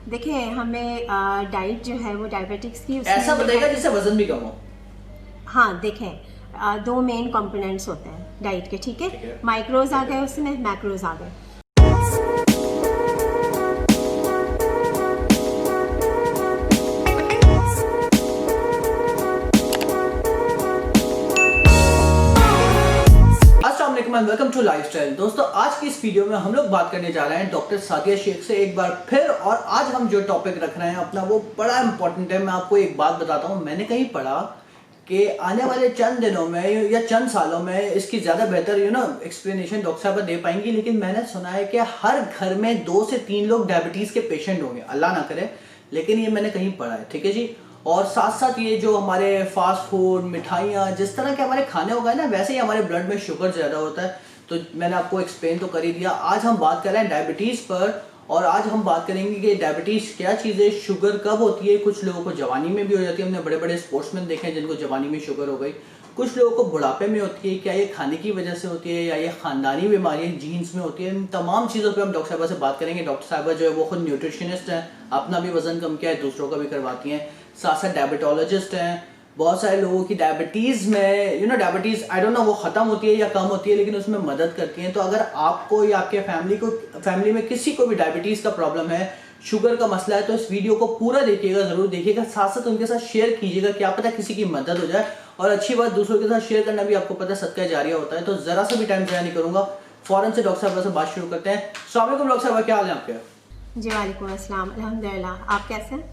देखिए हमें डाइट जो है वो डायबिटिक्स की ऐसा बताइएगा जिससे वजन भी कम हो। हाँ देखें, दो मेन कंपोनेंट्स होते हैं डाइट के, ठीक ठीक है। है। माइक्रोज आ गए, उसमें मैक्रोज आ गए। Welcome to lifestyle. दोस्तों, आज की इस वीडियो में हम लोग बात करने जा रहे हैं डॉक्टर सादिया शेख से एक बार फिर। और आज हम जो टॉपिक रख रहे हैं अपना, वो बड़ा इंपॉर्टेंट है। मैं आपको एक बात बताता हूँ, मैंने कहीं पढ़ा कि आने वाले चंद दिनों में या चंद सालों में इसकी ज़्यादा बेहतर एक्सप्लेनेशन डॉक्टर साहब दे पाएंगी। लेकिन मैंने सुना है कि हर घर में 2 से 3 लोग डायबिटीज़ के पेशेंट होंगे, अल्लाह ना करे, लेकिन ये मैंने कहीं पढ़ा है, ठीक है जी। और साथ साथ ये जो हमारे फास्ट फूड, मिठाइयाँ, जिस तरह के हमारे खाने हो गए ना, वैसे ही हमारे ब्लड में शुगर ज़्यादा होता है। तो मैंने आपको एक्सप्लेन तो कर ही दिया। आज हम बात कर रहे हैं डायबिटीज़ पर, और आज हम बात करेंगे कि डायबिटीज़ क्या चीज़ है, शुगर कब होती है। कुछ लोगों को जवानी में भी हो जाती है, हमने बड़े बड़े स्पोर्ट्समैन देखे हैं जिनको जवानी में शुगर हो गई। कुछ लोगों को बुढ़ापे में होती है, क्या ये खाने की वजह से होती है या ये खानदानी बीमारी जीन्स में होती है। इन तमाम चीज़ों पे हम डॉक्टर साहबा से बात करेंगे। डॉक्टर साहबा जो है वो खुद न्यूट्रिशनिस्ट हैं, अपना भी वजन कम किया है, दूसरों का भी करवाती हैं। साथ साथ डायबिटोलॉजिस्ट हैं। बहुत सारे लोगों की डायबिटीज़ में डायबिटीज़ आई डोंट नो वो ख़त्म होती है या कम होती है, लेकिन उसमें मदद करती हैं। तो अगर आपको या आपके फैमिली में किसी को भी डायबिटीज़ का प्रॉब्लम है, शुगर का मसला है, तो इस वीडियो को पूरा देखिएगा, ज़रूर देखिएगा। साथ साथ उनके साथ शेयर कीजिएगा, क्या पता किसी की मदद हो जाए। और अच्छी बात, दूसरों के साथ शेयर करना भी आपको पता सदका जारिया होता है। तो ज़रा सा भी टाइम ज़ाया नहीं करूँगा, फ़ौरन से डॉक्टर साहब से बात शुरू करते हैं। अस्सलाम वालेकुम डॉक्टर साहब, क्या हाल है आपके? जी वालेकुम अस्सलाम, अल्हम्दुलिल्लाह। आप कैसे हैं?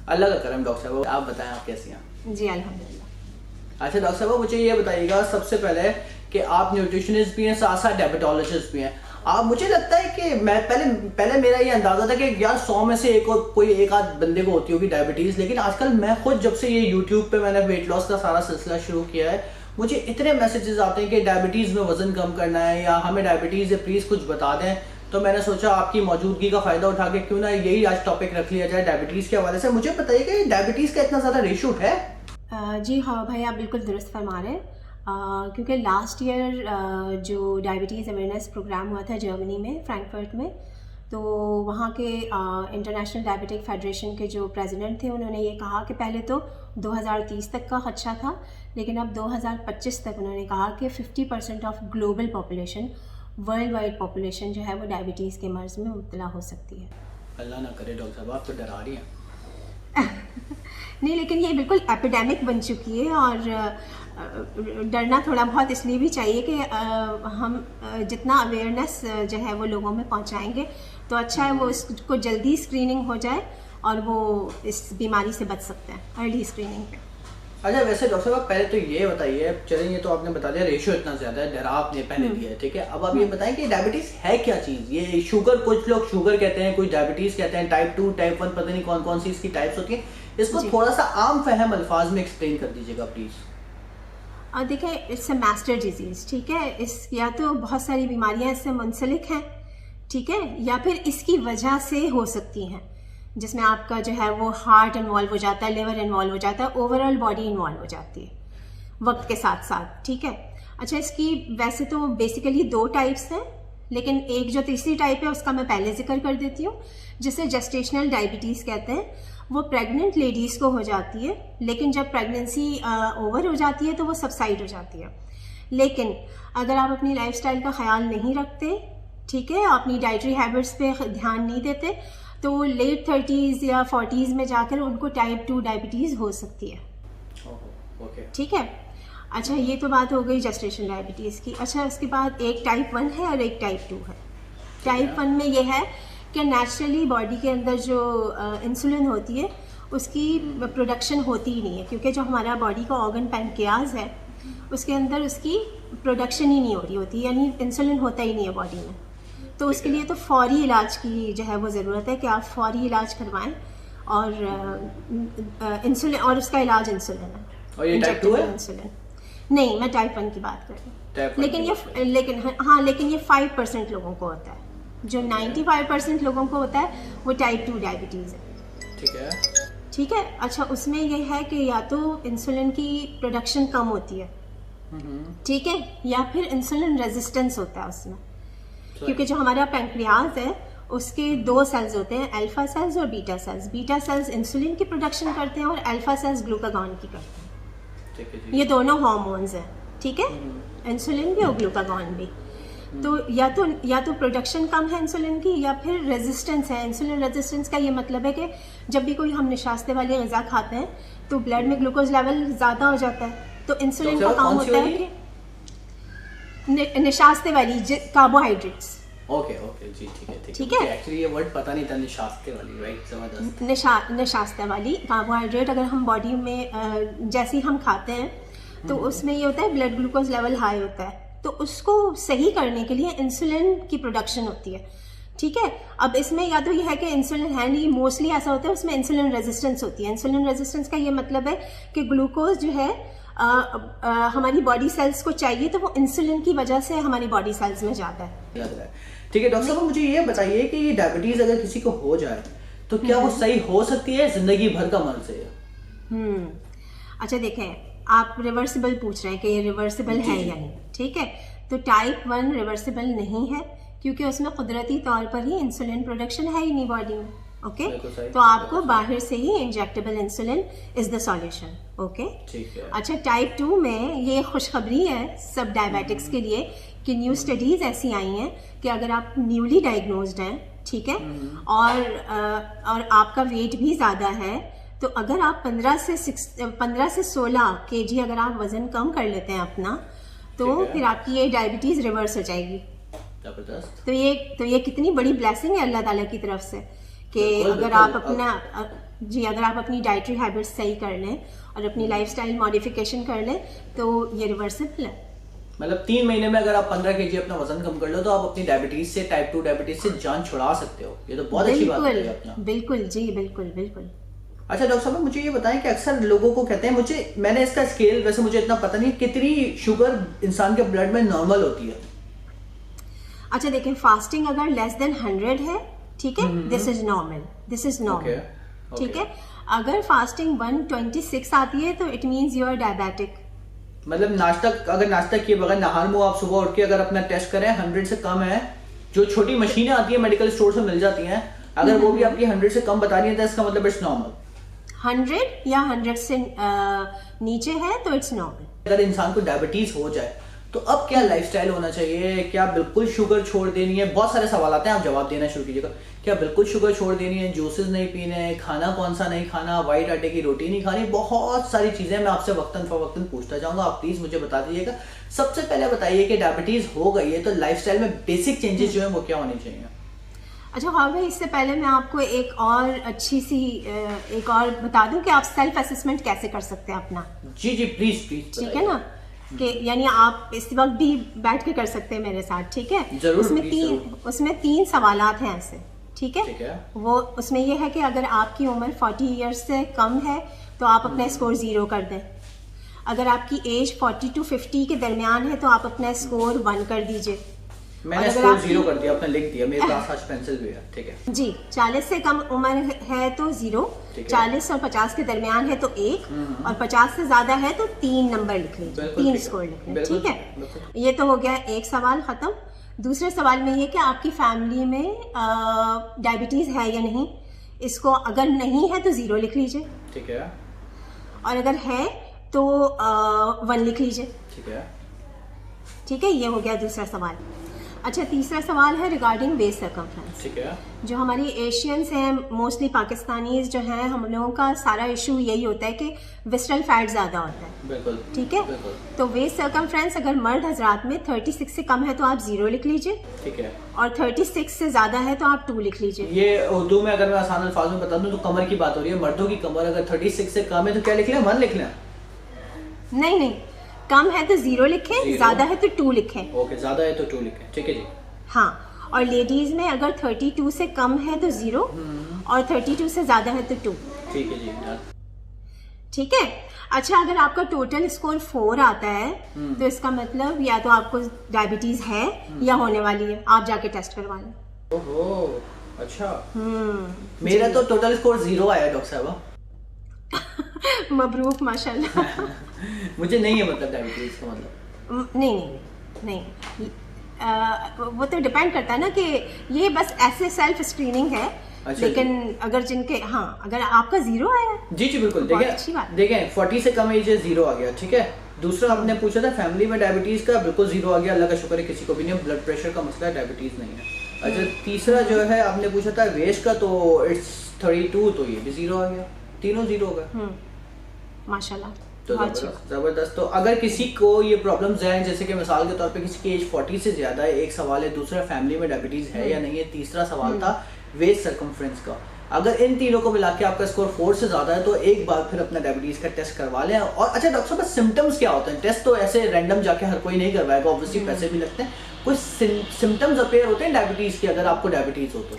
अल्लाह का करम। डॉक्टर साहब आप बताएं, आप कैसी हैं? जी अल्हम्दुलिल्लाह। अच्छा डॉक्टर साहब, मुझे ये बताइएगा सबसे पहले कि आप न्यूट्रिशनिस्ट भी हैं, साथ साथ डायबिटोलॉजिस्ट भी हैं। आप, मुझे लगता है कि मैं पहले मेरा ये अंदाजा था कि यार 100 में से कोई एक आध बंदे को होती होगी डायबिटीज़। लेकिन आजकल मैं खुद, जब से ये यूट्यूब पे मैंने वेट लॉस का सारा सिलसिला शुरू किया है, मुझे इतने मैसेजेस आते हैं कि डायबिटीज़ में वजन कम करना है या हमें डायबिटीज़ है, प्लीज़ कुछ बता दें। तो मैंने सोचा आपकी मौजूदगी का फ़ायदा उठा के क्यों ना यही आज टॉपिक रख लिया जाए डायबिटीज़ के हवाले से। मुझे बताइए कि डायबिटीज़ का इतना ज़्यादा रेशो है? जी हाँ भाई, आप बिल्कुल दुरुस्त फरमा रहे हैं। क्योंकि लास्ट ईयर जो डायबिटीज़ अवेयरनेस प्रोग्राम हुआ था जर्मनी में, फ्रैंकफर्ट में, तो वहाँ के इंटरनेशनल डायबिटिक फेडरेशन के जो प्रेसिडेंट थे, उन्होंने ये कहा कि पहले तो 2030 तक का खदशा था, लेकिन अब 2025 तक उन्होंने कहा कि 50% of global population, world wide population जो है वो डायबिटीज़ के मर्ज़ में मुब्तला हो सकती है। अल्लाह ना करे डॉक्टर साहब, आप तो डरा रही हैं। नहीं, लेकिन ये बिल्कुल एपिडेमिक बन चुकी है। और डरना थोड़ा बहुत इसलिए भी चाहिए कि हम जितना अवेयरनेस जो है वो लोगों में पहुंचाएंगे तो अच्छा है, वो इसको जल्दी स्क्रीनिंग हो जाए और वो इस बीमारी से बच सकते हैं अर्ली स्क्रीनिंग पे। अच्छा, वैसे डॉक्टर साहब पहले तो ये बताइए, चलिए ये तो आपने बता दिया रेशो इतना ज़्यादा है, डरा आपने पहले दिया है, ठीक है। अब आप ये बताएं कि डायबिटीज़ है क्या चीज़? ये शुगर, कुछ लोग शुगर कहते हैं, कुछ डायबिटीज़ कहते हैं, टाइप 2, टाइप 1, पता नहीं कौन कौन सी इसकी टाइप्स होती हैं। इसको थोड़ा सा आम फहम अल्फाज में एक्सप्लेन कर दीजिएगा प्लीज़। और देखिए, इट्स अ मास्टर डिजीज़, ठीक है। इस या तो बहुत सारी बीमारियां इससे मुंसलिक हैं, ठीक है, या फिर इसकी वजह से हो सकती हैं, जिसमें आपका जो है वो हार्ट इन्वॉल्व हो जाता है, लिवर इन्वॉल्व हो जाता है, ओवरऑल बॉडी इन्वॉल्व हो जाती है वक्त के साथ साथ, ठीक है। अच्छा, इसकी वैसे तो बेसिकली 2 टाइप्स हैं, लेकिन एक जो तीसरी टाइप है उसका मैं पहले जिक्र कर देती हूँ, जिसे जेस्टेशनल डायबिटीज़ कहते हैं। वो प्रेग्नेंट लेडीज़ को हो जाती है, लेकिन जब प्रेगनेंसी ओवर हो जाती है तो वो सबसाइड हो जाती है। लेकिन अगर आप अपनी लाइफस्टाइल का ख्याल नहीं रखते, ठीक है, अपनी डाइटरी हैबिट्स पे ध्यान नहीं देते, तो लेट 30s या 40s में जाकर उनको टाइप 2 डायबिटीज़ हो सकती है, ठीक है। अच्छा, ये तो बात हो गई जेस्टेशनल डायबिटीज़ की। अच्छा, उसके बाद एक टाइप 1 है और एक टाइप 2 है। टाइप 1 में ये है कि नेचुरली बॉडी के अंदर जो इंसुलिन होती है उसकी प्रोडक्शन होती ही नहीं है, क्योंकि जो हमारा बॉडी का ऑर्गन पैनक्रियाज है उसके अंदर उसकी प्रोडक्शन ही नहीं हो रही होती, यानी इंसुलिन होता ही नहीं है बॉडी में। तो उसके लिए तो फौरी इलाज की जो है वो ज़रूरत है कि आप फौरी इलाज करवाएं, और इंसुलिन, और उसका इलाज इंसुलिन है। और ये टाइप 2 है? इंसुलिन नहीं, मैं टाइप 1 की बात कर रही हूँ। लेकिन ये 5% लोगों को होता है। जो 95% लोगों को होता है वो टाइप 2 डायबिटीज़ है, ठीक है, ठीक है। अच्छा, उसमें यह है कि या तो इंसुलिन की प्रोडक्शन कम होती है, ठीक है, या फिर इंसुलिन रेजिस्टेंस होता है उसमें, क्योंकि जो हमारा पैंक्रियाज है उसके 2 सेल्स होते हैं, अल्फा सेल्स और beta cells. Beta cells insulin की प्रोडक्शन करते हैं और अल्फा सेल्स ग्लूकागॉन की करते हैं। ठीक है जी। ये दोनों हार्मोन्स हैं, ठीक है, इंसुलिन भी और ग्लूकागॉन भी। तो या तो प्रोडक्शन कम है इंसुलिन की, या फिर रेजिस्टेंस है। इंसुलिन रेजिस्टेंस का ये मतलब है कि जब भी कोई हम निशास्ते वाली ग़िज़ा खाते हैं तो ब्लड में ग्लूकोज लेवल ज़्यादा हो जाता है, तो इंसुलिन का काम होता है कि निशास्ते वाली कार्बोहाइड्रेट्स। ओके जी, ठीक है। एक्चुअली ये वर्ड पता नहीं था, निशास्ते वाली, राइट, जबरदस्त। निशास्ते वाली कार्बोहाइड्रेट अगर हम बॉडी में जैसे ही हम खाते हैं तो उसमें ये होता है ब्लड ग्लूकोज लेवल हाई होता है, तो उसको सही करने के लिए इंसुलिन की प्रोडक्शन होती है, ठीक है। अब इसमें या तो ये है कि इंसुलिन है नहीं, मोस्टली ऐसा होता है उसमें इंसुलिन रेजिस्टेंस होती है। इंसुलिन रेजिस्टेंस का ये मतलब है कि ग्लूकोज जो है हमारी बॉडी सेल्स को चाहिए, तो वो इंसुलिन की वजह से हमारी बॉडी सेल्स में जाता है। ठीक है डॉक्टर साहब, मुझे ये बताइए कि ये डायबिटीज अगर किसी को हो जाए तो क्या वो सही हो सकती है जिंदगी भर का मर्ज है? अच्छा देखें, आप रिवर्सिबल पूछ रहे हैं कि ये रिवर्सिबल है या नहीं, ठीक है। तो टाइप 1 रिवर्सिबल नहीं है, क्योंकि उसमें कुदरती तौर पर ही इंसुलिन प्रोडक्शन है ही नहीं बॉडी में, ओके। तो आपको बाहर से ही injectable insulin is the solution, okay, ठीक है। अच्छा, टाइप 2 में ये खुशखबरी है सब डायबिटिक्स के लिए कि न्यू स्टडीज ऐसी आई हैं कि अगर आप न्यूली डायग्नोज्ड हैं, ठीक है, और आपका वेट भी ज़्यादा है, तो अगर आप 15 से 16 kg अगर आप वजन कम कर लेते हैं अपना, तो फिर आपकी ये डायबिटीज रिवर्स हो जाएगी। जबरदस्त। तो ये कितनी बड़ी ब्लेसिंग है अल्लाह ताला की तरफ से कि अगर आप अपनी डाइटरी हैबिट्स सही कर लें और अपनी लाइफस्टाइल मॉडिफिकेशन कर लें तो ये रिवर्सिबल है। मतलब 3 महीने में अगर आप 15 kg अपना वजन कम कर लो तो आप अपनी डायबिटीज से, टाइप 2 डायबिटीज से जान छुड़ा सकते हो। ये तो बहुत अच्छी बात है अपना। बिल्कुल जी, बिल्कुल। अच्छा डॉक्टर साहब, मुझे ये बताएं कि अक्सर लोगों को कहते हैं, मैंने इसका स्केल वैसे मुझे इतना पता नहीं, कितनी शुगर इंसान के ब्लड में नॉर्मल होती है? अच्छा देखें, फास्टिंग अगर लेस देन 100 है, ठीक है, दिस इज नॉर्मल, ठीक है। अगर फास्टिंग 126 आती है तो it means you are diabetic. मतलब अगर नाश्ता किए बगैर नहार मुंह आप सुबह उठ के अगर अपना टेस्ट करें 100 से कम है, जो छोटी मशीनें आती है मेडिकल स्टोर से मिल जाती हैं, अगर वो भी आपकी 100 से कम बता रही है तो इसका मतलब इट्स नॉर्मल। 100 या 100 से नीचे है तो इट्स नॉर्मल। अगर इंसान को डायबिटीज हो जाए तो अब क्या लाइफस्टाइल होना चाहिए? क्या बिल्कुल शुगर छोड़ देनी है? बहुत सारे सवाल आते हैं, आप जवाब देना शुरू कीजिएगा। क्या बिल्कुल शुगर छोड़ देनी है? जूसेस नहीं पीने? खाना कौन सा नहीं खाना? व्हाइट आटे की रोटी नहीं खानी? बहुत सारी चीजें मैं आपसे वक्तन फवक्तन पूछता जाऊंगा, आप प्लीज मुझे बता दीजिएगा। सबसे पहले बताइए कि डायबिटीज हो गई है तो लाइफस्टाइल में बेसिक चेंजेस जो है वो क्या होनी चाहिए? अच्छा हाँ भाई, इससे पहले मैं आपको एक और बता दूं कि आप सेल्फ असेसमेंट कैसे कर सकते हैं अपना। जी प्लीज ठीक है ना, कि यानी आप इस वक्त भी बैठ के कर सकते हैं मेरे साथ, ठीक है। जरूर, उसमें 3 सवालात हैं ऐसे, ठीक है। वो उसमें ये है कि अगर आपकी उम्र 40 ईयर्स से कम है तो आप अपना स्कोर 0 कर दें। अगर आपकी एज 40 to 50 के दरमियान है तो आप अपना स्कोर 1 कर दीजिए। मैंने स्कोर 0 कर दिया, आपने लिख दिया, मेरे पास आज पेंसिल भी है, ठीक है जी। 40 से कम उम्र है तो 0, 40 और 50 के दरमियान है तो 1, और 50 से ज्यादा है तो 3 नंबर लिख लीजिए, 3 स्कोर लिख लीजिए, ठीक है। ये तो हो गया एक सवाल खत्म। दूसरे सवाल में ये कि आपकी फैमिली में डायबिटीज है या नहीं। इसको अगर नहीं है तो 0 लिख लीजिए, ठीक है, और अगर है तो 1 लिख लीजिए, ठीक है। ये हो गया दूसरा सवाल। अच्छा, तीसरा सवाल है रिगार्डिंग वेस्ट सर्कमफ्रेंस, ठीक है। जो हमारी एशियंस हैं, मोस्टली पाकिस्तानीज जो हैं, हम लोगों का सारा इशू यही होता है कि विस्टरल फैट ज्यादा होता है, बिल्कुल, ठीक है। तो वेस्ट सर्कमफ्रेंस अगर मर्द हजरात में 36 से कम है तो आप 0 लिख लीजिए, ठीक है, और 36 से ज्यादा है तो आप 2 लिख लीजिए। ये उर्दू में अगर मैं आसान अल्फाज में बता दूं तो कमर की बात हो रही है। मर्दों की कमर अगर 36 से कम है तो क्या लिख लें? 1 लिख लें? नहीं, कम है तो 0 लिखें, ज्यादा है तो 2 लिखें। ओके, ज्यादा है तो 2 लिखें, ठीक है जी। हाँ, और लेडीज में अगर 32 से कम है तो 0, और 32 से ज्यादा है तो 2, ठीक है जी, ठीक है। अच्छा, अगर आपका टोटल स्कोर 4 आता है तो इसका मतलब या तो आपको डायबिटीज है या होने वाली है, आप जाके टेस्ट करवा लें। ओहो, अच्छा। मेरा तो टोटल स्कोर 0 आया डॉक्टर साहब। मबरूक, माशाल्लाह। मुझे नहीं है मतलब डायबिटीज का मतलब। नहीं, वो तो डिपेंड करता है ना कि ये बस ऐसे सेल्फ स्क्रीनिंग है। अच्छा, लेकिन अगर जिनके अगर आपका 0 आया, जी बिल्कुल, देखें 40 से कम एज है 0 आ गया, ठीक है। दूसरा आपने पूछा था फैमिली में डायबिटीज का, बिल्कुल 0 आ गया, अल्लाह का शुक्र है किसी को भी नहीं, ब्लड प्रेशर का मसला है, डायबिटीज नहीं है। अच्छा, तीसरा जो है आपने पूछा था वेस्ट का, तो इट्स 32, तो ये भी 0 आ गया, तीनों 0 हो गए माशाल्लाह। तो जबरदस्त। तो अगर किसी को ये प्रॉब्लम्स हैं, जैसे कि मिसाल के तौर पे किसी की एज 40 से ज्यादा है, एक सवाल है, दूसरा फैमिली में डायबिटीज है या नहीं है, तीसरा सवाल था वेस्ट सर्कमफ्रेंस का। अगर इन तीनों को मिला के आपका स्कोर 4 से ज्यादा है तो एक बार फिर अपना डायबिटीज का टेस्ट करवा लें। और अच्छा डॉक्टर साहब, सिम्टम्स क्या होते हैं? टेस्ट तो ऐसे रैंडम जाके हर कोई नहीं करवाएगा, ऑब्वियसली पैसे भी लगते हैं। कुछ सिम्टम्स अपीयर होते हैं डायबिटीज के, अगर आपको डायबिटीज हो तो?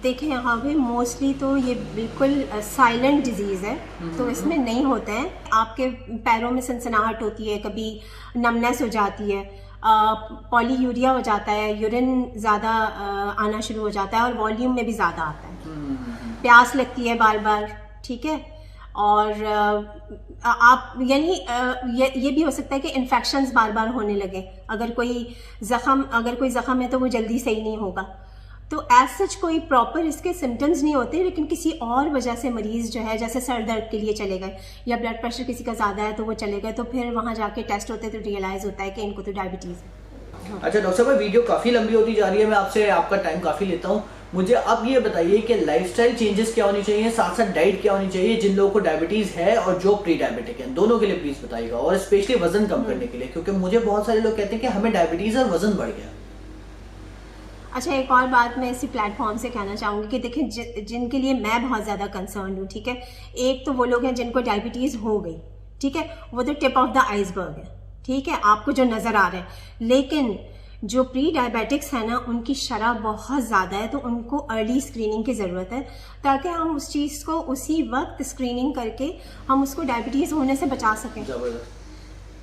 देखें यहाँ पे मोस्टली तो ये बिल्कुल साइलेंट डिजीज़ है, तो इसमें नहीं होता है। आपके पैरों में सनसनाहट होती है, कभी नमनेस हो जाती है, पॉलीयूरिया हो जाता है, यूरिन ज़्यादा आना शुरू हो जाता है और वॉल्यूम में भी ज़्यादा आता है, प्यास लगती है बार बार, ठीक है। और आप यानी ये भी हो सकता है कि इन्फेक्शंस बार बार होने लगे। अगर कोई ज़ख़म है तो वो जल्दी सही नहीं होगा। तो एज सच कोई प्रॉपर इसके सिम्टम्स नहीं होते, लेकिन किसी और वजह से मरीज़ जो है, जैसे सर दर्द के लिए चले गए या ब्लड प्रेशर किसी का ज़्यादा है तो वो चले गए, तो फिर वहाँ जाके टेस्ट होते तो रियलाइज़ होता है कि इनको तो डायबिटीज़ है। अच्छा डॉक्टर साहब, वीडियो काफ़ी लंबी होती जा रही है, मैं आपसे आपका टाइम काफ़ी लेता हूँ। मुझे अब ये बताइए कि लाइफस्टाइल चेंजेस क्या होनी चाहिए, साथ साथ डाइट क्या होनी चाहिए जिन लोगों को डायबिटीज़ है और जो प्री डायबिटिक है, दोनों के लिए प्लीज़ बताइएगा, और स्पेशली वजन कम करने के लिए, क्योंकि मुझे बहुत सारे लोग कहते हैं कि हमें डायबिटीज़ और वजन बढ़ गया। अच्छा, एक और बात मैं इसी प्लेटफॉर्म से कहना चाहूँगी कि देखें, जिनके लिए मैं बहुत ज़्यादा कंसर्न हूँ, ठीक है, एक तो वो लोग हैं जिनको डायबिटीज़ हो गई, ठीक है, वो तो टिप ऑफ द आइसबर्ग है, ठीक है, आपको जो नज़र आ रहे हैं। लेकिन जो प्री डायबिटिक्स है ना, उनकी शरह बहुत ज़्यादा है, तो उनको अर्ली स्क्रीनिंग की ज़रूरत है, ताकि हम उस चीज़ को उसी वक्त स्क्रीनिंग करके हम उसको डायबिटीज़ होने से बचा सकें।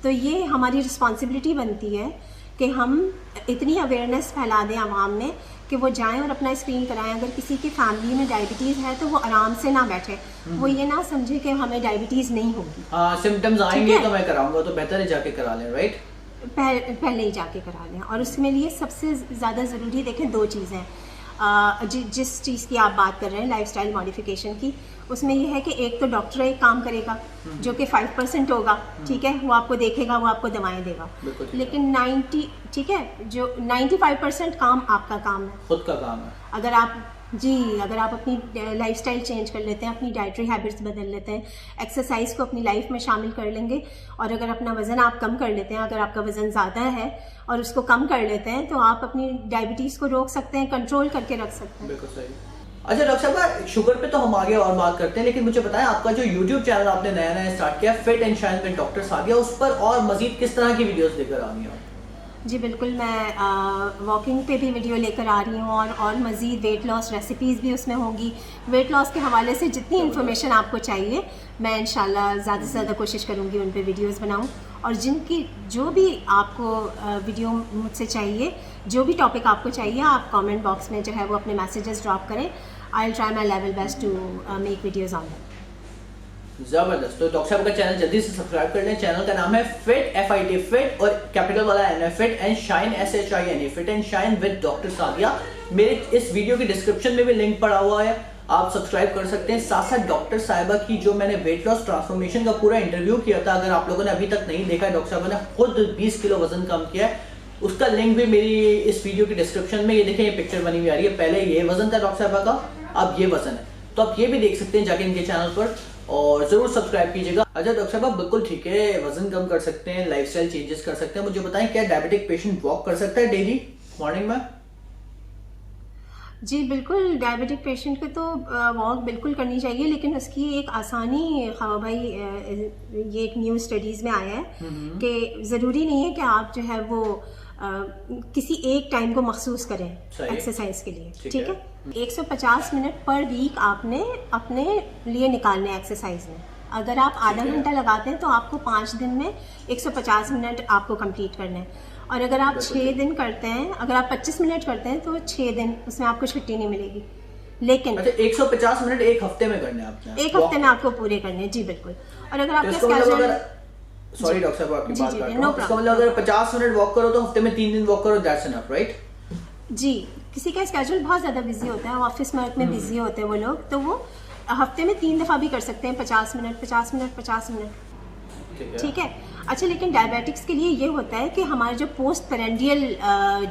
तो ये हमारी रिस्पॉन्सिबिलिटी बनती है कि हम इतनी अवेयरनेस फैला दें आवाम में कि वो जाएं और अपना स्क्रीन कराएं। अगर किसी की फैमिली में डायबिटीज़ है तो वो आराम से ना बैठे, वो ये ना समझे कि हमें डायबिटीज़ नहीं होगी। सिम्टम्स आएंगे तो मैं कराऊंगा, तो बेहतर है जाके करा लें, राइट? पहले ही जाके करा लें। और उसमें लिए सबसे ज़्यादा ज़रूरी देखें 2 चीज़ें हैं। जिस चीज़ की आप बात कर रहे हैं लाइफस्टाइल मॉडिफिकेशन की, उसमें यह है कि एक तो डॉक्टर एक काम करेगा जो कि 5% होगा, ठीक है, वो आपको देखेगा, वो आपको दवाएं देगा, लेकिन 95% काम आपका काम है, खुद का काम है। अगर आप अपनी लाइफस्टाइल चेंज कर लेते हैं, अपनी डाइटरी हैबिट्स बदल लेते हैं, एक्सरसाइज को अपनी लाइफ में शामिल कर लेंगे, और अगर अपना वज़न आप कम कर लेते हैं, अगर आपका वज़न ज़्यादा है और उसको कम कर लेते हैं, तो आप अपनी डायबिटीज़ को रोक सकते हैं, कंट्रोल करके रख सकते हैं। बिल्कुल सही। अच्छा डॉक्टर साहब, शुगर पे तो हम आगे और बात करते हैं, लेकिन मुझे बताएं आपका जो यूट्यूब चैनल आपने नया स्टार्ट किया, fit and shine with doctor Sadia, उस पर और मजीद किस तरह की वीडियोस लेकर आ रही हैं? जी बिल्कुल, मैं वॉकिंग पे भी वीडियो लेकर आ रही हूँ, और मज़ीद वेट लॉस रेसिपीज़ भी उसमें होंगी। वेट लॉस के हवाले से जितनी इन्फॉर्मेशन आपको चाहिए, मैं इंशाल्लाह ज़्यादा से ज़्यादा कोशिश करूँगी उन पे वीडियोस बनाऊँ। और जिनकी जो भी आपको वीडियो मुझसे चाहिए, जो भी टॉपिक आपको चाहिए, आप कमेंट बॉक्स में जो है वो अपने मैसेजेस ड्रॉप करें। I will try my level best to make videos on that. जबरदस्त। तो डॉक्टर साहब का चैनल जल्दी से सब्सक्राइब कर लें। चैनल का नाम है फिट, FIT फिट, और कैपिटल वाला N fit and shine SHINE, fit and shine with doctor Sadia. मेरे इस वीडियो की डिस्क्रिप्शन में भी लिंक पड़ा हुआ है, आप सब्सक्राइब कर सकते हैं। साथ साथ डॉक्टर साहिबा की जो मैंने वेट लॉस ट्रांसफॉर्मेशन का पूरा इंटरव्यू किया था, अगर आप लोगों ने अभी तक नहीं देखा है, डॉक्टर साहिबा ने खुद 20 किलो वजन कम किया है, उसका लिंक भी मेरी इस वीडियो की डिस्क्रिप्शन में। ये देखें, ये पिक्चर बनी हुई आ रही है, पहले ये वजन था डॉक्टर साहिबा का, अब ये वजन है, तो आप ये भी देख सकते हैं जाके इनके चैनल पर, और जरूर सब्सक्राइब कीजिएगा। अच्छा डॉक्टर साहब, बिल्कुल ठीक है, वजन कम कर सकते हैं, लाइफस्टाइल चेंजेस कर सकते हैं। मुझे बताएं, क्या डायबिटिक पेशेंट वॉक कर सकता है डेली मॉर्निंग में? जी बिल्कुल, डायबिटिक पेशेंट को तो वॉक बिल्कुल करनी चाहिए, लेकिन उसकी एक आसानी भाई, ये एक न्यू स्टडीज़ में आया है कि ज़रूरी नहीं है कि आप जो है वो किसी एक टाइम को मखसूस करें एक्सरसाइज के लिए, ठीक है। 150 मिनट पर वीक आपने अपने लिए निकालने एक्सरसाइज में। अगर आप आधा घंटा लगाते हैं तो आपको 5 दिन में 150 मिनट आपको कंप्लीट करने हैं, और अगर आप 6 दिन करते हैं, अगर आप 25 मिनट करते हैं तो 6 दिन उसमें आपको छुट्टी नहीं मिलेगी। लेकिन अच्छा, 150 मिनट एक हफ्ते में करने हैं आपने? एक हफ्ते में आपको पूरे करने हैं, जी बिल्कुल। और अगर आपका सॉरी डॉक्टर साहब आपकी बात काट रहा हूं। नो इसका मतलब अगर 50 मिनट वॉक करो तो हफ्ते में 3 दिन वॉक करो, दैट्स इनफ, राइट? जी, किसी का स्केड्यूल बहुत ज़्यादा बिजी होता है, ऑफिस वर्क में बिजी होते हैं वो लोग, तो वो हफ्ते में 3 दफ़ा भी कर सकते हैं, 50 मिनट 50 मिनट 50 मिनट, ठीक है। अच्छा, लेकिन डायबिटिक्स के लिए ये होता है कि हमारे जो पोस्ट पेरेंडियल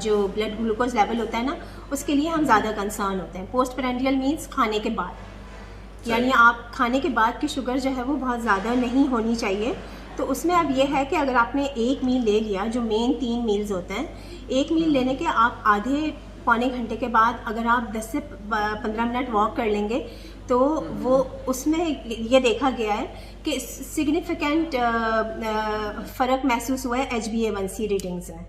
जो ब्लड ग्लूकोज लेवल होता है ना, उसके लिए हम ज़्यादा कंसर्न होते हैं। पोस्ट पेरेंडियल मीन्स खाने के बाद, यानी आप खाने के बाद की शुगर जो है वो बहुत ज़्यादा नहीं होनी चाहिए। तो उसमें अब ये है कि अगर आपने एक मील ले लिया, जो मेन 3 मील्स होते हैं, एक मील लेने के आप आधे पौने घंटे के बाद अगर आप 10 से 15 मिनट वॉक कर लेंगे तो वो उसमें ये देखा गया है कि सिग्निफिकेंट फ़र्क महसूस हुआ है HbA1c रीडिंग्स में।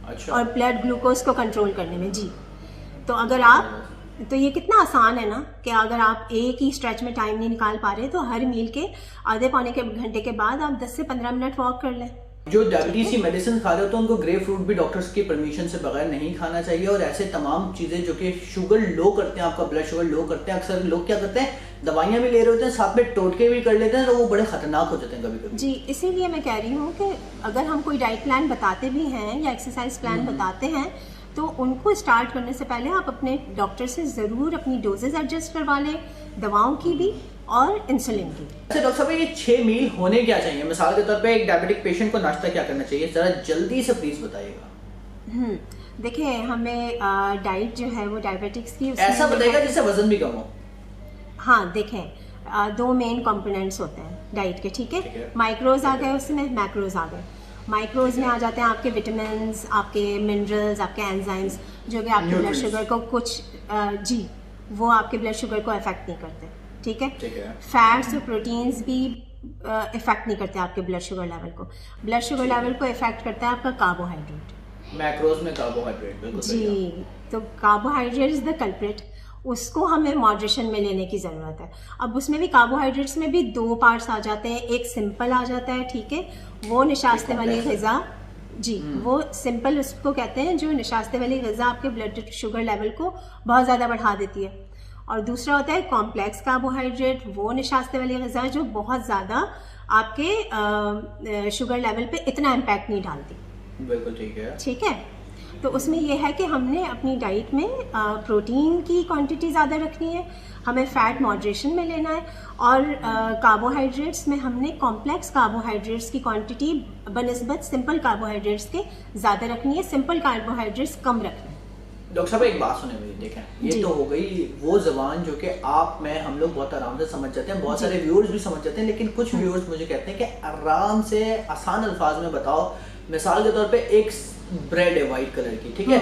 अच्छा। और ब्लड ग्लूकोज को कंट्रोल करने में। जी, तो अगर आप, तो ये कितना आसान है ना कि अगर आप एक ही स्ट्रेच में टाइम नहीं निकाल पा रहे तो हर मील के आधे पौने के घंटे के बाद आप 10 से 15 मिनट वॉक कर लें। जो डायबिटीज की मेडिसिन खा रहे हो तो उनको ग्रेप फ्रूट भी डॉक्टर्स की परमिशन से बगैर नहीं खाना चाहिए, और ऐसे तमाम चीजें जो कि शुगर लो करते हैं, आपका ब्लड शुगर लो करते हैं। अक्सर लोग क्या करते हैं, दवाइयां भी ले रहे होते हैं, साथ में टोटके भी कर लेते हैं, तो वो बड़े खतरनाक हो जाते हैं कभी कभी। जी, इसीलिए मैं कह रही हूँ कि अगर हम कोई डाइट प्लान बताते भी हैं या एक्सरसाइज प्लान बताते हैं तो उनको स्टार्ट करने से पहले आप अपने डॉक्टर से ज़रूर अपनी डोजेज एडजस्ट करवा लें, दवाओं की भी और इंसुलिन की। अच्छा डॉक्टर साहब, ये 6 मील होने क्या चाहिए? मिसाल के तौर पे एक डायबिटिक पेशेंट को नाश्ता क्या करना चाहिए, जरा जल्दी से प्लीज बताइएगा। देखिए, हमें डाइट जो है वो डायबिटिक्स की ऐसा बताइएगा जिससे वजन भी कम हो। हाँ, देखें, 2 मेन कंपोनेंट्स होते हैं डाइट के, ठीक है। माइक्रोज आ गए उसमें, मैक्रोज आ गए। माइक्रोज में आ जाते हैं आपके विटामिन्स, आपके मिनरल्स, आपके एंजाइम्स, जो कि आपके ब्लड शुगर को जी, वो आपके ब्लड शुगर को अफेक्ट नहीं करते, ठीक है। फैट्स और प्रोटीन्स भी इफेक्ट नहीं करते आपके ब्लड शुगर लेवल को। ब्लड शुगर लेवल को इफेक्ट करता है आपका कार्बोहाइड्रेट। मैक्रोज में कार्बोहाइड्रेट, बिल्कुल जी, तो कार्बोहाइड्रेट इज द कल्प्रिट, उसको हमें मॉडरेशन में लेने की ज़रूरत है। अब उसमें भी कार्बोहाइड्रेट्स में भी 2 पार्ट्स आ जाते हैं, एक सिंपल आ जाता है, ठीक है, वो निशास्ते वाली ग़िज़ा। जी, वो सिंपल उसको कहते हैं, जो निशास्ते वाली ग़िज़ा आपके ब्लड शुगर लेवल को बहुत ज़्यादा बढ़ा देती है। और दूसरा होता है कॉम्प्लेक्स कार्बोहाइड्रेट, वो निशास्ते वाली ग़िज़ा जो बहुत ज़्यादा आपके शुगर लेवल पे इतना इम्पैक्ट नहीं डालती। बिल्कुल ठीक है, ठीक है। तो उसमें यह है कि हमने अपनी डाइट में प्रोटीन की क्वांटिटी ज़्यादा रखनी है, हमें फ़ैट मॉडरेशन में लेना है, और कार्बोहाइड्रेट्स में हमने कॉम्प्लेक्स कार्बोहाइड्रेट्स की क्वांटिटी बनिस्बत सिंपल कार्बोहाइड्रेट्स के ज़्यादा रखनी है, सिंपल कार्बोहाइड्रेट्स कम रखना है। डॉक्टर साहब एक बात सुने मेरी, देखें, ये तो हो गई वो ज़बान जो कि आप में हम लोग बहुत आराम से समझ जाते हैं, बहुत सारे व्यूअर्स भी समझ जाते हैं, लेकिन कुछ व्यूअर्स मुझे कहते हैं कि आराम से आसान अल्फाज में बताओ। मिसाल के तौर पे एक ब्रेड है वाइट कलर की, ठीक है,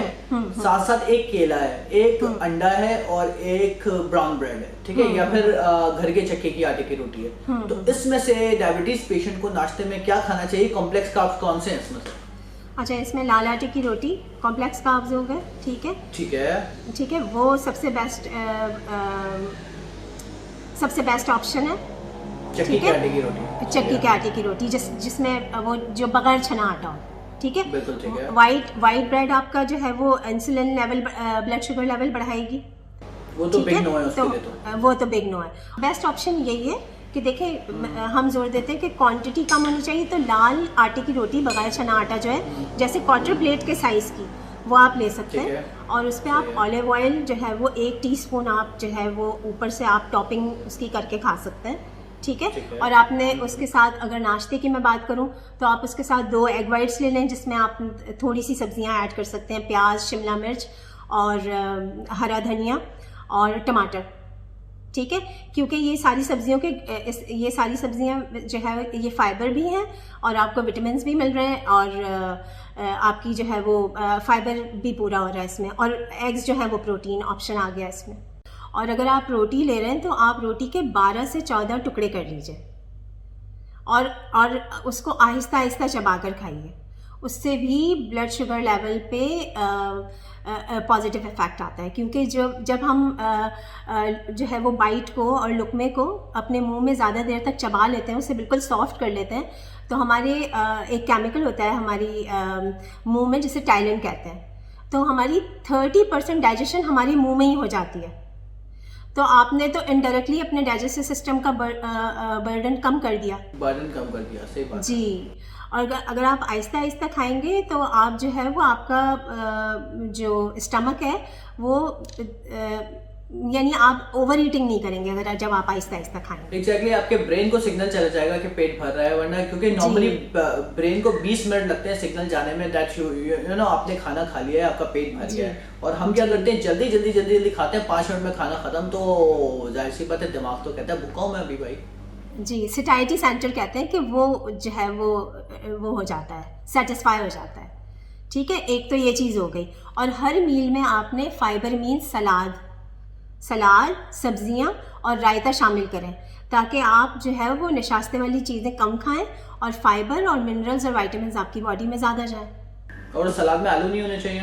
साथ साथ एक केला है, एक अंडा है और एक ब्राउन ब्रेड है, ठीक है, या फिर घर के चक्के की आटे की रोटी है। तो इसमें से डायबिटीज पेशेंट को नाश्ते में क्या खाना चाहिए? कॉम्प्लेक्स कार्ब्स कौन से हैं इसमें से? अच्छा, इसमें लाल आटे की रोटी कॉम्प्लेक्स कार्ब्स हो गए, ठीक है, ठीक है, वो सबसे बेस्ट ऑप्शन है। चक्की के आटे की रोटी, चक्की के आटे की रोटी जिसमें वो जो बगैर छना आटा हो, ठीक है। बिल्कुल ठीक है। वाइट ब्रेड आपका जो है वो insulin level, blood sugar level बढ़ाएगी, वो तो बिग नो है उसके लिए, तो वो तो बिग नो है। बेस्ट ऑप्शन यही है कि देखें, हम जोर देते हैं कि क्वांटिटी कम होनी चाहिए, तो लाल आटे की रोटी बगैर छना आटा जो है, जैसे क्वार्टर प्लेट के साइज़ की, वो आप ले सकते हैं, और उस पर आप ऑलिव ऑयल जो है वो 1 टीस्पून आप जो है वो ऊपर से आप टॉपिंग उसकी करके खा सकते हैं, ठीक है। और आपने उसके साथ, अगर नाश्ते की मैं बात करूं, तो आप उसके साथ 2 एग वाइट्स ले लें, जिसमें आप थोड़ी सी सब्जियां ऐड कर सकते हैं, प्याज, शिमला मिर्च और हरा धनिया और टमाटर, ठीक है, क्योंकि ये सारी सब्जियों के ये सारी सब्जियां जो है ये फाइबर भी हैं और आपको विटामिन भी मिल रहे हैं, और आपकी जो है वो फाइबर भी पूरा हो रहा है इसमें, और एग्स जो है वो प्रोटीन ऑप्शन आ गया इसमें। और अगर आप रोटी ले रहे हैं तो आप रोटी के 12 से 14 टुकड़े कर लीजिए, और उसको आहिस्ता आहिस्ता चबा कर खाइए, उससे भी ब्लड शुगर लेवल पे पॉजिटिव इफेक्ट आता है, क्योंकि जब हम जो है वो बाइट को और लुकमे को अपने मुंह में ज़्यादा देर तक चबा लेते हैं, उसे बिल्कुल सॉफ्ट कर लेते हैं, तो हमारे एक केमिकल होता है हमारी मुंह में जिसे टाइलिन कहते हैं, तो हमारी 30% डाइजेशन हमारी मुंह में ही हो जाती है। तो आपने तो इनडायरेक्टली अपने डाइजेस्टिव सिस्टम का बर्डन कम कर दिया। सही बात जी। और अगर आप आहिस्ता आहिस्ता खाएंगे तो आप जो है वो आपका जो स्टमक है वो यानी आप ओवर ईटिंग नहीं करेंगे अगर जब आप आहिस्ता आहिस्ता खाएंगे। एग्जैक्टली आपके ब्रेन को सिग्नल चला जाएगा कि पेट भर रहा है, वरना क्योंकि नॉर्मली ब्रेन को 20 मिनट लगते हैं सिग्नल जाने में दैट यू नो आपने खाना खा लिया है, आपका पेट भर गया है। और हम क्या करते हैं, जल्दी खाते हैं, 5 मिनट में खाना खत्म, तो जाहिर सी बात है दिमाग तो कहता है भूखा हूं मैं अभी भाई। जी, सैटिस्फाइटी सेंटर कहते हैं कि वो जो है वो हो जाता है, सेटिस्फाई हो जाता है। ठीक है, एक तो ये चीज़ हो गई। और हर मील में आपने फाइबर मीन्स सलाद, सब्जियां और रायता शामिल करें, ताकि आप जो है वो नशास्ते वाली चीज़ें कम खाएं और फाइबर और मिनरल्स और विटामिन्स आपकी बॉडी में ज़्यादा जाएं। और सलाद में आलू नहीं होने चाहिए?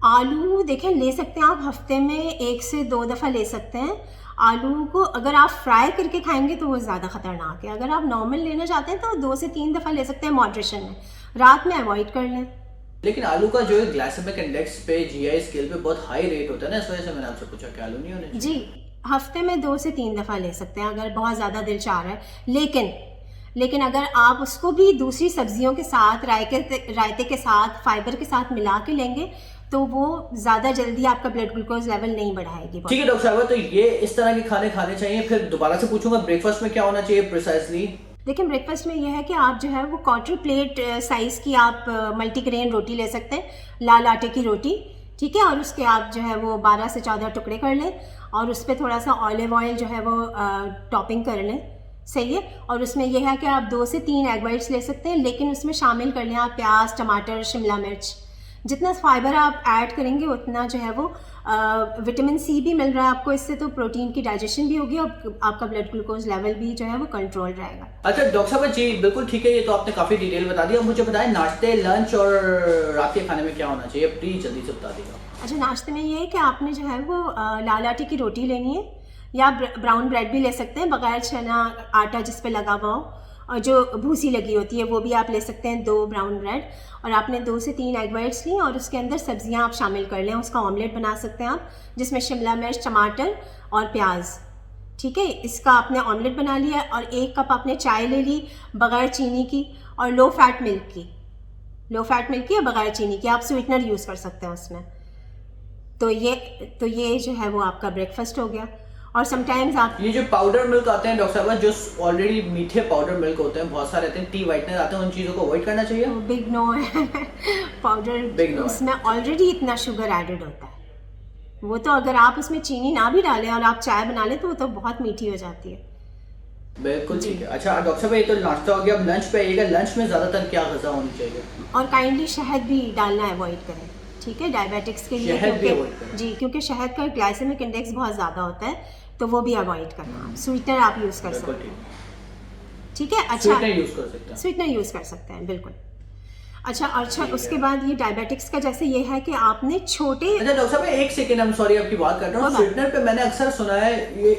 आलू देखें ले सकते हैं आप, हफ्ते में 1 से 2 दफ़ा ले सकते हैं। आलू को अगर आप फ्राई करके खाएंगे तो वो ज़्यादा ख़तरनाक है। अगर आप नॉर्मल लेना चाहते हैं तो 2 से 3 दफ़ा ले सकते हैं मॉडरेशन में, रात में अवॉइड कर लें। लेकिन आलू का जो है ग्लाइसेमिक इंडेक्स पे जीआई स्केल पे बहुत हाई रेट होता है ना, इस वजह से मैंने आपसे पूछा कि आलू नहीं होने चाहिए। जी, हफ्ते में 2 से 3 दफ़ा ले सकते हैं अगर बहुत ज़्यादा दिल चाह रहा है। लेकिन अगर आप उसको भी दूसरी सब्जियों के साथ, रायते के साथ, फाइबर के साथ मिला के लेंगे तो वो ज़्यादा जल्दी आपका ब्लड ग्लूकोज लेवल नहीं बढ़ाएगी। ठीक है डॉक्टर साहब, तो ये इस तरह के खाने खाने चाहिए। फिर दोबारा से पूछूंगा, ब्रेकफास्ट में क्या होना चाहिए प्रिसाइसली? देखिए, ब्रेकफास्ट में यह है कि आप जो है वो क्वार्टर प्लेट साइज़ की आप मल्टीग्रेन रोटी ले सकते हैं, लाल आटे की रोटी। ठीक है, और उसके आप जो है वो 12 से 14 टुकड़े कर लें और उस पर थोड़ा सा ऑलिव ऑयल जो है वो टॉपिंग कर लें। सही है। और उसमें यह है कि आप 2 से 3 एग वाइट्स ले सकते हैं, लेकिन उसमें शामिल कर लें आप प्याज, टमाटर, शिमला मिर्च। जितना फाइबर आप ऐड करेंगे उतना जो है वो विटामिन सी भी मिल रहा है आपको इससे, तो प्रोटीन की डाइजेशन भी होगी और आपका ब्लड ग्लूकोज लेवल भी जो है वो कंट्रोल रहेगा। अच्छा डॉक्टर साहब जी, बिल्कुल ठीक है, ये तो आपने काफ़ी डिटेल बता दिया। मुझे बताएं नाश्ते, लंच और रात के खाने में क्या होना चाहिए, प्लीज जल्दी से बता दीजिएगा। अच्छा, नाश्ते में ये है कि आपने जो है वो लाल आटे की रोटी लेनी है या ब्राउन ब्रेड भी ले सकते हैं बगैर चना आटा जिस पे लगा हुआ हो, और जो भूसी लगी होती है वो भी आप ले सकते हैं, 2 ब्राउन ब्रेड। और आपने 2 से 3 एग वाइट्स ली और उसके अंदर सब्जियां आप शामिल कर लें, उसका ऑमलेट बना सकते हैं आप, जिसमें शिमला मिर्च, टमाटर और प्याज। ठीक है, इसका आपने ऑमलेट बना लिया। और 1 कप आपने चाय ले ली बगैर चीनी की और लो फैट मिल्क की या बगैर चीनी की, आप स्वीटनर यूज़ कर सकते हैं उसमें। तो ये जो है वो आपका ब्रेकफास्ट हो गया। और समटाइम्स आप ये जो पाउडर मिल्क आते हैं डॉक्टर साहब, जो ऑलरेडी मीठे पाउडर मिल्क होते हैं, बहुत सारे आते हैं, टी वाइटनर आते हैं, उन चीज़ों को अवॉइड करना चाहिए। बिग नो है पाउडर, उसमें ऑलरेडी इतना शुगर एडेड होता है। वो तो अगर आप उसमें चीनी ना भी डालें और आप चाय बना लें तो वो तो बहुत मीठी हो जाती है। बिल्कुल ठीक है। अच्छा डॉक्टर साहब, ये तो नाश्ता हो गया, अब लंच पे आइएगा। लंच में ज़्यादातर क्या ग़िज़ा होनी चाहिए? और काइंडली शहद भी डालना अवॉइड करें। ठीक है, डायबिटिक्स के लिए, क्योंकि शहद का ग्लाइसेमिक इंडेक्स बहुत ज़्यादा होता है, तो वो भी अवॉइड करना। स्वीटनर आप यूज़ कर सकते हैं। ठीक है, अच्छा स्वीटनर यूज़ कर सकते हैं, बिल्कुल। अच्छा, उसके बाद ये डायबिटिक्स का जैसे ये है कि आपने छोटे। अच्छा डॉक्टर साहब, एक सेकेंड, हम सॉरी आपकी बात कर रहा हूँ। स्वीटनर पे मैंने अक्सर सुना है,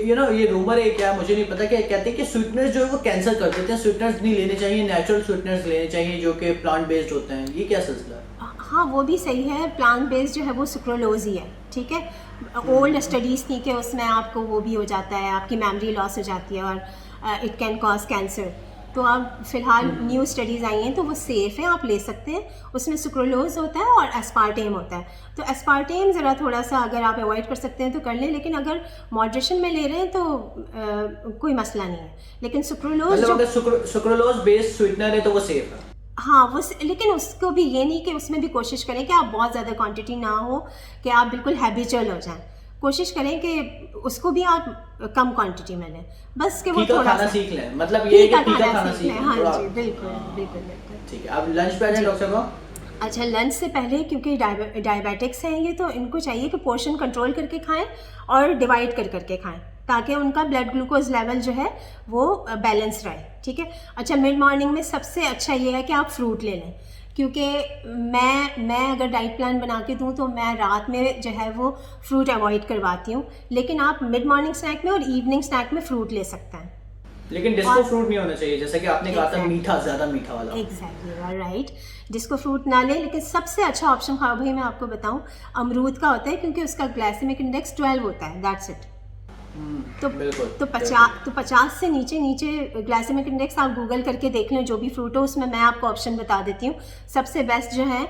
ये रूमर है क्या, मुझे नहीं पता, क्या कहते हैं कि स्वीटनर जो है वो कैंसर कर देते हैं, स्वीटनर्स नहीं लेने चाहिए, नेचुरल स्वीटनर्स लेने चाहिए जो कि प्लांट बेस्ड होते हैं, ये क्या सिलसिला है? हाँ, वो भी सही है। प्लांट बेस्ड जो है वो सुक्रोलोज ही है। ठीक है, ओल्ड स्टडीज़ थी कि उसमें आपको वो भी हो जाता है, आपकी मेमोरी लॉस हो जाती है और इट कैन कॉज कैंसर। तो अब फिलहाल न्यू स्टडीज़ आई हैं तो वो सेफ़ है, आप ले सकते हैं। उसमें सुक्रोलोज होता है और एस्पार्टेम होता है, तो एस्पार्टेम ज़रा थोड़ा सा अगर आप अवॉइड कर सकते हैं तो कर लें, लेकिन अगर मॉडरेशन में ले रहे हैं तो कोई मसला नहीं है। लेकिन सुक्रोलोज बेस्ड स्वीटनर है तो वो सेफ़ है। हाँ, वो लेकिन उसको भी ये नहीं कि उसमें भी कोशिश करें कि आप बहुत ज़्यादा क्वांटिटी ना हो कि आप बिल्कुल हैबिचुअल हो जाएं। कोशिश करें कि उसको भी आप कम क्वांटिटी में लें, बस कि वो थोड़ा सा सीख लें, मतलब ये कि तीखा खाना सीख लें। हाँ जी, बिल्कुल। ठीक है, अब लंच पे आ जाएं डॉक्टर साहब। अच्छा, लंच से पहले क्योंकि डायबिटिक्स हैं ये, तो इनको चाहिए कि पोर्शन कंट्रोल करके खाएं और डिवाइड करके खाएं, ताकि उनका ब्लड ग्लूकोज लेवल जो है वो बैलेंस रहे। ठीक है। अच्छा, मिड मॉर्निंग में सबसे अच्छा ये है कि आप फ्रूट ले लें, क्योंकि मैं अगर डाइट प्लान बना के दूँ तो मैं रात में जो है वो फ्रूट अवॉइड करवाती हूँ, लेकिन आप मिड मॉर्निंग स्नैक में और इवनिंग स्नैक में फ्रूट ले सकते हैं। लेकिन डिस्को फ्रूट नहीं होना चाहिए, जैसा कि आपने कहा था मीठा, ज्यादा मीठा वाला। एग्जैक्टली राइट, डिस्को फ्रूट ना ले। लेकिन सबसे अच्छा ऑप्शन हाँ भाई मैं आपको बताऊं अमरूद का होता है, क्योंकि उसका ग्लाइसेमिक इंडेक्स 12 होता है, दैट्स इट। तो 50 से नीचे ग्लाइसेमिक इंडेक्स आप गूगल करके देख लें, जो भी फ्रूट हो उसमें मैं आपको ऑप्शन बता देती हूँ। सबसे बेस्ट जो है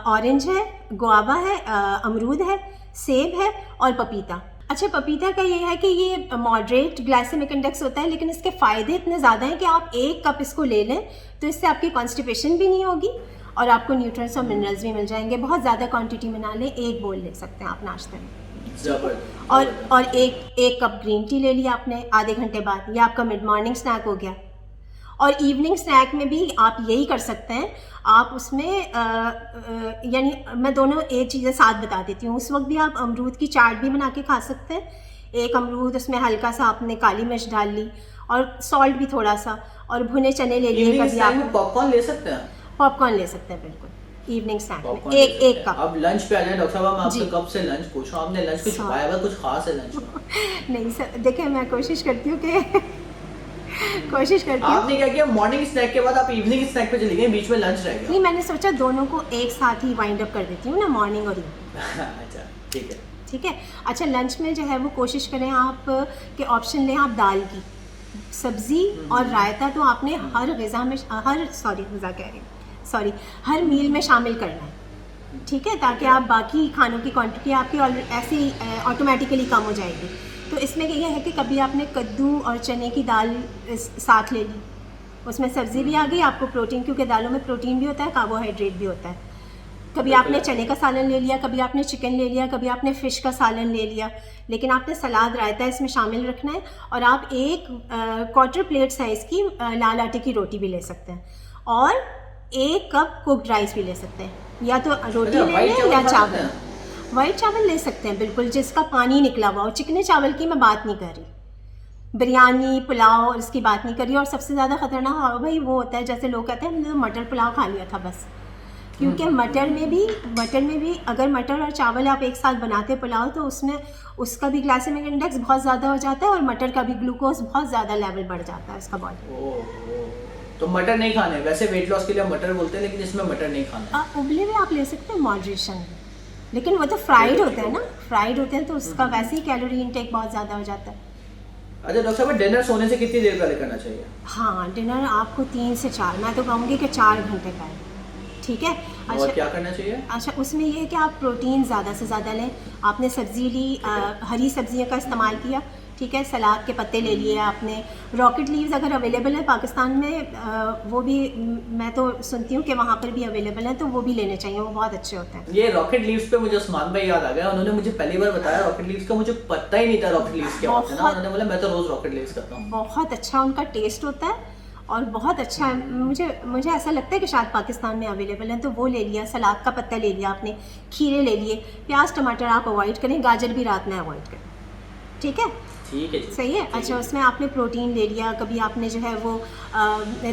ऑरेंज है, गुआवा है, अमरूद है, सेब है और पपीता। अच्छा, पपीता का ये है कि ये मॉडरेट ग्लाइसेमिक इंडेक्स होता है, लेकिन इसके फ़ायदे इतने ज़्यादा हैं कि आप 1 कप इसको ले लें तो इससे आपकी कॉन्स्टिपेशन भी नहीं होगी और आपको न्यूट्रिएंट्स और मिनरल्स भी मिल जाएंगे। बहुत ज़्यादा क्वांटिटी में ना लें, 1 बोल ले सकते हैं आप नाश्ते में। और एक कप ग्रीन टी ले लिया आपने आधे घंटे बाद, ये आपका मिड मॉर्निंग स्नैक हो गया। और इवनिंग स्नैक में भी आप यही कर सकते हैं, आप उसमें यानी मैं दोनों एक चीज़ें साथ बता देती हूँ। उस वक्त भी आप अमरूद की चाट भी बना के खा सकते हैं। एक अमरूद, उसमें हल्का सा आपने काली मिर्च डाल ली और सॉल्ट भी थोड़ा सा, और भुने चने ले लिए। कभी आप पॉपकॉर्न ले सकते हैं, पॉपकॉर्न ले सकते हैं बिल्कुल इवनिंग स्नैक में, एक कप। अब लंच पे आ जाए डॉक्टर साहब, मैं आपसे कब से लंच पूछ रहा हूँ, आपने लंच कुछ छुपाया हुआ, कुछ खास है लंच में? नहीं सर, देखिए मैं कोशिश करती हूँ कि आपने क्या किया, मॉर्निंग स्नैक के बाद आप इवनिंग स्नैक पे चली गई, बीच में लंच रह गया। नहीं, मैंने सोचा दोनों को एक साथ ही वाइंड अप कर देती हूँ ना, मॉर्निंग और इवनिंग। अच्छा ठीक है, ठीक है। अच्छा, लंच में जो है वो कोशिश करें आप के ऑप्शन लें आप दाल की, सब्जी और रायता तो आपने हर ग़िज़ा में हर मील में शामिल करना है, ठीक है, ताकि आप बाकी खानों की क्वांटिटी आपकी और ऐसे ही ऑटोमेटिकली कम हो जाएगी। तो इसमें ये है कि कभी आपने कद्दू और चने की दाल साथ ले ली, उसमें सब्ज़ी भी आ गई, आपको प्रोटीन, क्योंकि दालों में प्रोटीन भी होता है, कार्बोहाइड्रेट भी होता है। कभी आपने चने का सालन ले लिया, कभी आपने चिकन ले लिया, कभी आपने फ़िश का सालन ले लिया, लेकिन आपने सलाद रायता इसमें शामिल रखना है। और आप एक क्वार्टर प्लेट साइज़ की लाल आटे की रोटी भी ले सकते हैं, और 1 कप कुक्ड राइस भी ले सकते हैं, या तो रोटी ले लें या चावल। वाइट चावल ले सकते हैं बिल्कुल, जिसका पानी निकला हुआ हो। चिकने चावल की मैं बात नहीं कर रही, बिरयानी पुलाव और इसकी बात नहीं कर रही। और सबसे ज़्यादा ख़तरनाक भाई वो होता है, जैसे लोग कहते हैं हमने तो मटर पुलाव खा लिया था बस, क्योंकि मटर में भी अगर मटर और चावल आप एक साथ बनाते पुलाव, तो उसमें उसका भी ग्लाइसेमिक इंडेक्स बहुत ज़्यादा हो जाता है, और मटर का भी ग्लूकोज बहुत ज़्यादा लेवल बढ़ जाता है इसका बॉडी। तो मटर नहीं खाने, वैसे वेट लॉस के लिए मटर बोलते हैं, लेकिन इसमें मटर नहीं खाना। उबले हुए आप ले सकते हैं मॉडरेशन में, लेकिन वो तो फ्राइड होते हैं ना, फ्राइड होते हैं तो उसका वैसे ही कैलोरी इनटेक बहुत ज़्यादा हो जाता है। अच्छा डॉक्टर साहब, डिनर सोने से कितनी देर पहले करना चाहिए? हाँ, डिनर आपको 3 से 4, मैं तो कहूँगी कि 4 घंटे पहले, ठीक है। अच्छा, और क्या करना चाहिए? अच्छा, उसमें ये है कि आप प्रोटीन ज़्यादा से ज़्यादा लें। आपने सब्ज़ी ली, हरी सब्जियों का इस्तेमाल किया, ठीक है, सलाद के पत्ते ले लिए आपने। रॉकेट लीव्स अगर अवेलेबल है पाकिस्तान में, वो भी मैं तो सुनती हूँ कि वहाँ पर भी अवेलेबल है, तो वो भी लेने चाहिए, वो बहुत अच्छे होते हैं। ये रॉकेट लीव्स पे मुझे उस्मान भाई याद आ गया, उन्होंने मुझे पहली बार बताया रॉकेट लीव्स का, मुझे पता ही नहीं था रॉकेट लीव्स क्या होता है ना, उन्होंने बोला मैं तो रोज़ रॉकेट लीव्स करता हूँ। बहुत अच्छा उनका टेस्ट होता है और बहुत अच्छा है। मुझे ऐसा लगता है कि शायद पाकिस्तान में अवेलेबल है, तो वो ले लिया, सलाद का पत्ता ले लिया आपने, खीरे ले लिए, प्याज टमाटर आप अवॉइड करें, गाजर भी रात में अवॉइड करें, ठीक है, सही है। अच्छा, उसमें आपने प्रोटीन ले लिया, कभी आपने जो है वो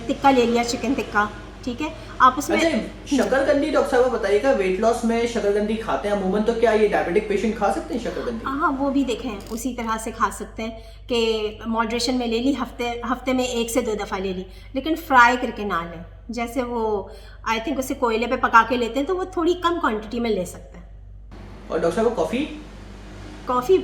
टिक्का ले लिया, चिकन टिक्का, ठीक है। आप उसमें शकरकंदी, डॉक्टर साहब बताइएगा, वेट लॉस में शकरकंदी खाते हैं अमूमन, तो क्या ये डायबिटिक पेशेंट खा सकते हैं शकरकंदी? हाँ, वो भी देखें उसी तरह से खा सकते हैं कि मॉडरेशन में ले ली, हफ्ते में 1 से 2 दफ़ा ले ली, लेकिन फ्राई करके ना लें। जैसे वो आई थिंक उसे कोयले पे पका के लेते हैं, तो वो थोड़ी कम क्वांटिटी में ले सकते हैं। और डॉक्टर साहब कॉफ़ी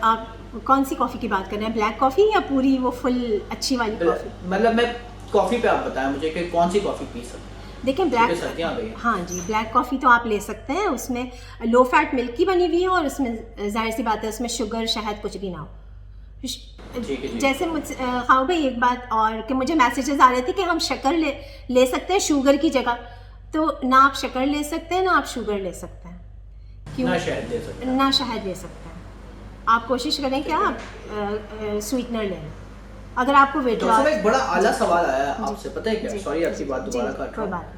आप कौन सी कॉफ़ी की बात कर रहे हैं, ब्लैक कॉफ़ी या पूरी वो फुल अच्छी वाली कॉफ़ी? मतलब मैं कॉफ़ी पे आप बताएं मुझे कि कौन सी कॉफ़ी पी सकते हैं। देखें ब्लैक, हाँ जी, ब्लैक कॉफ़ी तो आप ले सकते हैं, उसमें लो फैट मिल्क की बनी हुई है, और उसमें जाहिर सी बात है उसमें शुगर शहद कुछ भी ना हो। जैसे मुझसे हाँ भाई एक बात और कि मुझे मैसेजेस आ रहे थे कि हम शक्कर ले सकते हैं शुगर की जगह, तो ना आप शक्कर ले सकते हैं ना आप शुगर ले सकते हैं, क्यों? ना शहद ले सकते हैं, ना शहद ले सकते हैं। आप कोशिश करें कि आप स्वीटनर लें अगर आपको वेट लॉस। एक बड़ा आला सवाल आया आपसे, पता है क्या? सॉरी आपकी बात दोबारा काट रहा हूं।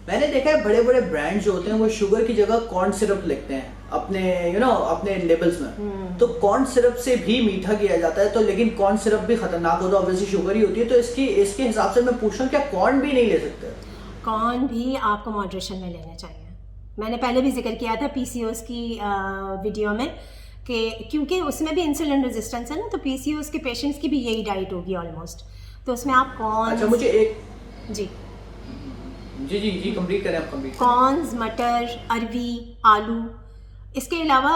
मैंने देखा है बड़े बड़े ब्रांड जो होते हैं वो शुगर की जगह कॉर्न सिरप लिखते हैं अपने अपने लेबल्स में। तो कॉर्न सिरप से भी मीठा किया जाता है, तो लेकिन कॉर्न सिरप भी खतरनाक होता है, ऑब्वियसली शुगर ही होती है, तो इसके हिसाब से मैं पूछ रहा हूँ क्या कॉर्न भी नहीं ले सकते? कॉर्न भी आपको मॉडरेशन में लेना चाहिए। मैंने पहले भी जिक्र किया था पीसीओएस की वीडियो में कि क्योंकि उसमें भी इंसुलिन रेजिस्टेंस है ना, तो पीसीओएस के पेशेंट्स की भी यही डाइट होगी ऑलमोस्ट। तो उसमें आप कॉर्न, अच्छा मुझे एक जी जी जी जी कंप्लीट करें, आप कंप्लीट। कॉर्न्स, मटर, अरवी, आलू, इसके अलावा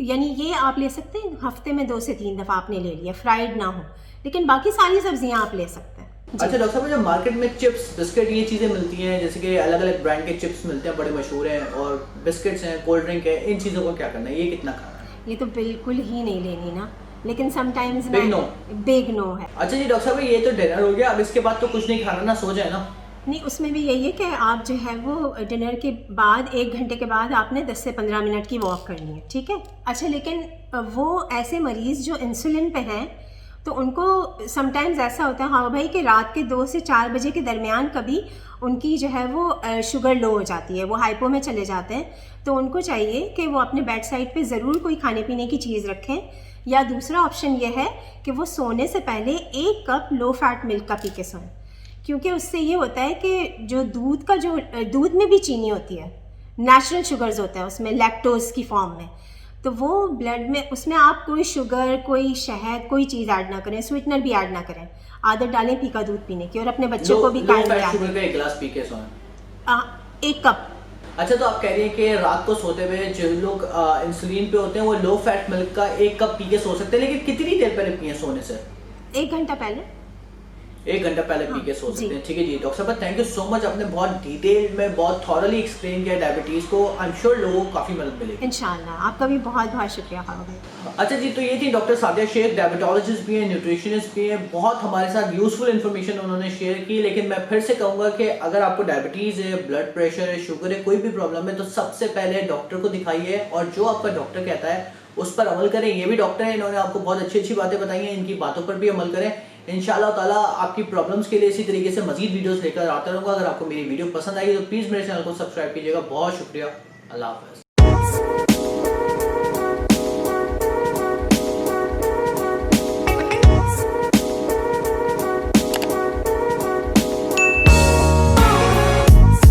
यानी ये आप ले सकते हैं हफ्ते में 2 से 3 दफ़ा आपने ले लिया, फ्राइड ना हो, लेकिन बाकी सारी सब्जियां आप ले सकते हैं। अच्छा डॉक्टर साहब, जो मार्केट में चिप्स, बिस्किट ये चीज़ें मिलती हैं, जैसे कि अलग अलग ब्रांड के चिप्स मिलते हैं, बड़े मशहूर हैं, और बिस्किट्स हैं, कोल्ड ड्रिंक है, इन चीज़ों को क्या करना है, ये कितना खाना है? ये तो बिल्कुल ही नहीं लेनी ना, लेकिन समटाइम्स बिग नो है। अच्छा जी डॉक्टर साहब, ये तो डिनर हो गया, अब इसके बाद तो कुछ नहीं खाना ना, सो जाए ना? नहीं, उसमें भी यही है कि आप जो है वो डिनर के बाद 1 घंटे के बाद आपने 10 से 15 मिनट की वॉक करनी है, ठीक है। अच्छा, लेकिन वो ऐसे मरीज़ जो इंसुलिन पे हैं तो उनको समटाइम्स ऐसा होता है, हाँ भाई, कि रात के 2 से 4 बजे के दरमियान कभी उनकी जो है वो शुगर लो हो जाती है, वो हाइपो में चले जाते हैं, तो उनको चाहिए कि वो अपने बेड साइड पे ज़रूर कोई खाने पीने की चीज़ रखें, या दूसरा ऑप्शन ये है कि वो सोने से पहले 1 कप लो फैट मिल्क का पी के सोएं, क्योंकि उससे ये होता है कि जो दूध में भी चीनी होती है, नेचुरल शुगर्स होता है उसमें, लैक्टोज की फॉर्म में, तो वो ब्लड में, उसमें आप कोई शुगर, कोई शहद, कोई चीज़ ऐड ना करें, स्वीटनर भी ऐड ना करें, आदत डालें फीका दूध पीने की, और अपने बच्चों को भी शुगर का 1 गिलास पी के सोएं, 1 कप। अच्छा, तो आप कह रही हैं कि रात को सोते हुए जो लोग इंसुलिन पे होते हैं वो लो फैट मिल्क का 1 कप पी के सो सकते हैं, लेकिन कितनी देर पहले पिए सोने से? 1 घंटा पहले। 1 घंटा पहले पी के सो सकते हैं, ठीक है जी। डॉक्टर साहब थैंक यू सो मच, आपने बहुत डिटेल में, बहुत थॉरली एक्सप्लेन किया डायबिटीज़ को। आई एम श्योर लोगों को काफ़ी मदद मिलेगी इंशाल्लाह। आपका भी बहुत बहुत शुक्रिया खाओगे। अच्छा जी, तो ये थी डॉक्टर सादिया शेख, डायबिटोलॉजिस्ट भी हैं, न्यूट्रिशनिस्ट भी हैं, बहुत हमारे साथ यूजफुल इन्फॉर्मेशन उन्होंने शेयर की। लेकिन मैं फिर से कहूँगा कि अगर आपको डायबिटीज़ है, ब्लड प्रेशर है, शुगर है, कोई भी प्रॉब्लम है, तो सबसे पहले डॉक्टर को दिखाइए, और जो आपका डॉक्टर कहता है उस पर अमल करें। ये भी डॉक्टर हैं, इन्होंने आपको बहुत अच्छी अच्छी बातें बताई हैं, इनकी बातों पर भी अमल करें। इंशाल्लाह ताला आपकी प्रॉब्लम्स के लिए इसी तरीके से मजीद वीडियोस लेकर आता रहूँगा। अगर आपको मेरी वीडियो पसंद आई तो प्लीज़ मेरे चैनल को सब्सक्राइब कीजिएगा। बहुत शुक्रिया, अल्लाह हाफ़िज़।